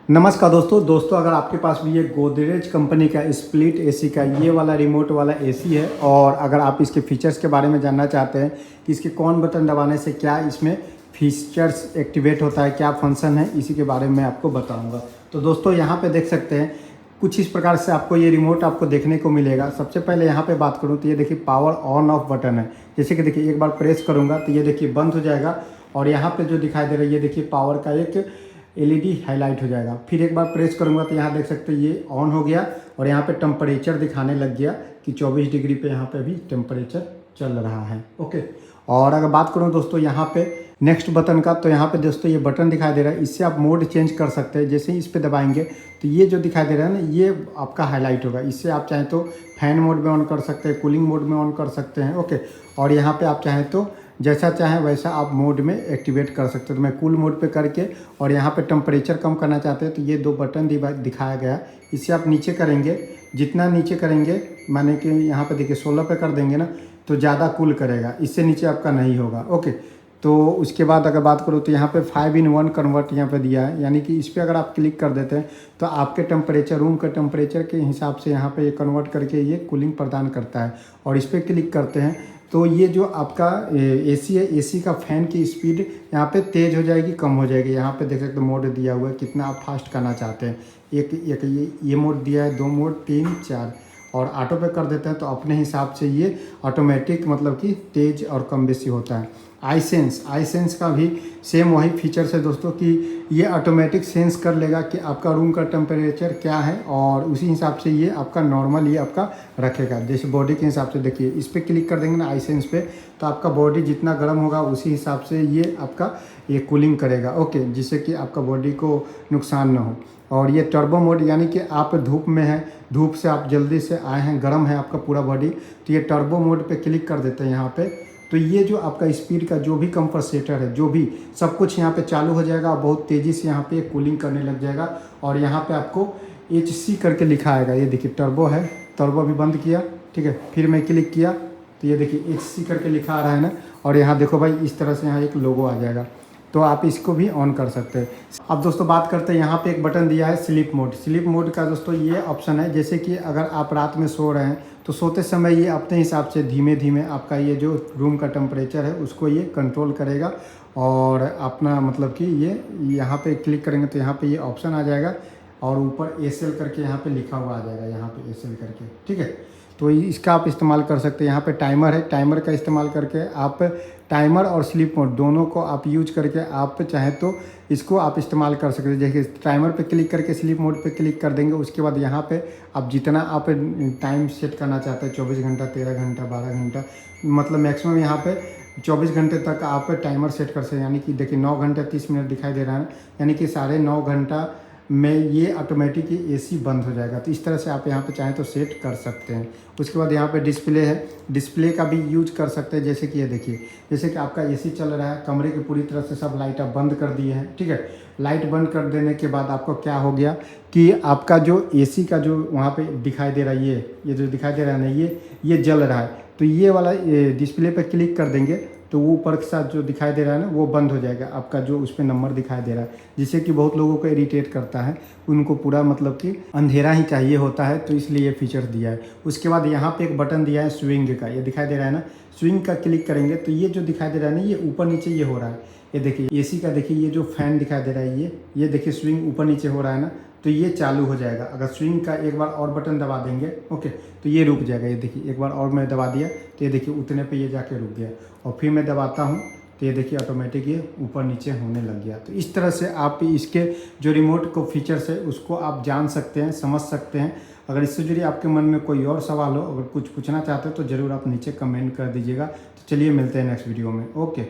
नमस्कार दोस्तों अगर आपके पास भी ये गोदरेज कंपनी का स्प्लिट एसी का ये वाला रिमोट वाला एसी है और अगर आप इसके फीचर्स के बारे में जानना चाहते हैं कि इसके कौन बटन दबाने से क्या इसमें फीचर्स एक्टिवेट होता है, क्या फंक्शन है, इसी के बारे में आपको बताऊंगा। तो दोस्तों यहाँ पे देख सकते हैं कुछ इस प्रकार से आपको ये रिमोट आपको देखने को मिलेगा। सबसे पहले यहाँ पे बात करूँ तो ये देखिए पावर ऑन ऑफ बटन है। जैसे कि देखिए एक बार प्रेस करूँगा तो ये देखिए बंद हो जाएगा और यहाँ पे जो दिखाई दे रहा है ये देखिए पावर का एक एलईडी हाईलाइट हो जाएगा। फिर एक बार प्रेस करूंगा तो यहाँ देख सकते हैं ये ऑन हो गया और यहाँ पे टेम्परेचर दिखाने लग गया कि 24 डिग्री पे यहाँ पे भी टेम्परेचर चल रहा है। ओके, और अगर बात करूँ दोस्तों यहाँ पे नेक्स्ट बटन का, तो यहाँ पे दोस्तों ये बटन दिखाई दे रहा है, इससे आप मोड चेंज कर सकते हैं। जैसे ही इस पर दबाएंगे तो ये जो दिखाई दे रहा है ना ये आपका हाईलाइट होगा। इससे आप चाहें तो फैन मोड में ऑन कर सकते हैं, कूलिंग मोड में ऑन कर सकते हैं। ओके, और यहाँ पे आप चाहें तो जैसा चाहें वैसा आप मोड में एक्टिवेट कर सकते हो। तो मैं कूल मोड पे करके और यहाँ पे टेम्परेचर कम करना चाहते हैं तो ये दो बटन दिखाया गया, इससे आप नीचे करेंगे। जितना नीचे करेंगे माने कि यहाँ पे देखिए 16 पे कर देंगे ना तो ज़्यादा कूल करेगा, इससे नीचे आपका नहीं होगा। ओके, तो उसके बाद अगर बात करूँ तो यहाँ पे 5-in-1 कन्वर्ट यहाँ पे दिया है, यानी कि इस पर अगर आप क्लिक कर देते हैं तो आपके टेम्परेचर रूम के टेम्परेचर के हिसाब से यहाँ पे ये कन्वर्ट करके ये कूलिंग प्रदान करता है। और इस पर क्लिक करते हैं तो ये जो आपका एसी है, एसी का फ़ैन की स्पीड यहाँ पे तेज़ हो जाएगी, कम हो जाएगी। यहाँ पे देख सकते मोड दिया हुआ है कितना आप फास्ट करना चाहते हैं। एक ये मोड दिया है, 2 मोड, 3, 4 और ऑटो पे कर देते हैं तो अपने हिसाब से ये ऑटोमेटिक मतलब कि तेज़ और कम बेसी होता है। आई सेंस का भी सेम वही फीचर्स है दोस्तों कि ये ऑटोमेटिक सेंस कर लेगा कि आपका रूम का टेम्परेचर क्या है और उसी हिसाब से ये आपका नॉर्मल ये आपका रखेगा। जैसे बॉडी के हिसाब से देखिए इस पर क्लिक कर देंगे ना आई सेंस पे तो आपका बॉडी जितना गर्म होगा उसी हिसाब से ये आपका ये कूलिंग करेगा। ओके, जिससे कि आपका बॉडी को नुकसान ना हो। और ये टर्बो मोड यानी कि आप धूप में हैं, धूप से आप जल्दी से आए हैं, गर्म है आपका पूरा बॉडी, तो ये टर्बो मोड पे क्लिक कर देते हैं यहाँ पे। तो ये जो आपका स्पीड का जो भी कंपनसेटर है, जो भी सब कुछ यहाँ पे चालू हो जाएगा और बहुत तेज़ी से यहाँ पे कूलिंग करने लग जाएगा। और यहाँ पे आपको HC करके लिखा आएगा, ये देखिए टर्बो है, टर्बो भी बंद किया, ठीक है। फिर मैं क्लिक किया तो ये देखिए HC करके लिखा आ रहा है ना, और यहाँ देखो भाई इस तरह से यहाँ एक लोगो आ जाएगा, तो आप इसको भी ऑन कर सकते हैं। अब दोस्तों बात करते हैं यहाँ पे एक बटन दिया है स्लीप मोड। स्लीप मोड का दोस्तों ये ऑप्शन है, जैसे कि अगर आप रात में सो रहे हैं तो सोते समय ये अपने हिसाब से धीमे धीमे आपका ये जो रूम का टेम्परेचर है उसको ये कंट्रोल करेगा। और अपना मतलब कि ये यहाँ पे क्लिक करेंगे तो यहाँ पे ये ऑप्शन आ जाएगा और ऊपर SL करके यहाँ पे लिखा हुआ आ जाएगा, यहाँ पे SL करके, ठीक है। तो इसका आप इस्तेमाल कर सकते हैं। यहाँ पे टाइमर है, टाइमर का इस्तेमाल करके आप टाइमर और स्लीप मोड दोनों को आप यूज करके आप चाहें तो इसको आप इस्तेमाल कर सकते हैं। जैसे टाइमर पे क्लिक करके स्लीप मोड पे क्लिक कर देंगे, उसके बाद यहाँ पे आप जितना आप टाइम सेट करना चाहते हैं 24 घंटा, 13 घंटा, 12 घंटा, मतलब मैक्सिमम यहाँ पे 24 घंटे तक आप टाइमर सेट कर सकते हैं। यानी कि देखिए 9 घंटा 30 मिनट दिखाई दे रहा है, यानी कि 9.5 घंटा में ये ऑटोमेटिक एसी बंद हो जाएगा। तो इस तरह से आप यहाँ पे चाहें तो सेट कर सकते हैं। उसके बाद यहाँ पे डिस्प्ले है, डिस्प्ले का भी यूज कर सकते हैं। जैसे कि ये देखिए, जैसे कि आपका एसी चल रहा है, कमरे की पूरी तरह से सब लाइट आप बंद कर दिए हैं, ठीक है। लाइट बंद कर देने के बाद आपको क्या हो गया कि आपका जो एसी का जो वहाँ पे दिखाई दे रहा है ये जो दिखाई दे रहा है ना ये जल रहा है, तो ये वाला डिस्प्ले पे क्लिक कर देंगे तो वो ऊपर के साथ जो दिखाई दे रहा है ना वो बंद हो जाएगा, आपका जो उस पर नंबर दिखाई दे रहा है, जिससे कि बहुत लोगों को इरिटेट करता है, उनको पूरा मतलब कि अंधेरा ही चाहिए होता है, तो इसलिए ये फीचर दिया है। उसके बाद यहाँ पे एक बटन दिया है स्विंग का, ये दिखाई दे रहा है ना, स्विंग का क्लिक करेंगे तो ये जो दिखाई दे रहा है ना ये ऊपर नीचे ये हो रहा है। ये देखिए एसी का देखिए ये जो फैन दिखाई दे रहा है ये देखिए स्विंग ऊपर नीचे हो रहा है ना, तो ये चालू हो जाएगा। अगर स्विंग का एक बार और बटन दबा देंगे ओके तो ये रुक जाएगा। ये देखिए एक बार और मैं दबा दिया तो ये देखिए उतने पे ये जाके रुक गया, और फिर मैं दबाता हूँ तो ये देखिए ऑटोमेटिक ये ऊपर नीचे होने लग गया। तो इस तरह से आप इसके जो रिमोट को फीचर्स है उसको आप जान सकते हैं, समझ सकते हैं। अगर इससे जुड़ी आपके मन में कोई और सवाल हो, अगर कुछ पूछना चाहते हो तो ज़रूर आप नीचे कमेंट कर दीजिएगा। तो चलिए मिलते हैं नेक्स्ट वीडियो में। ओके।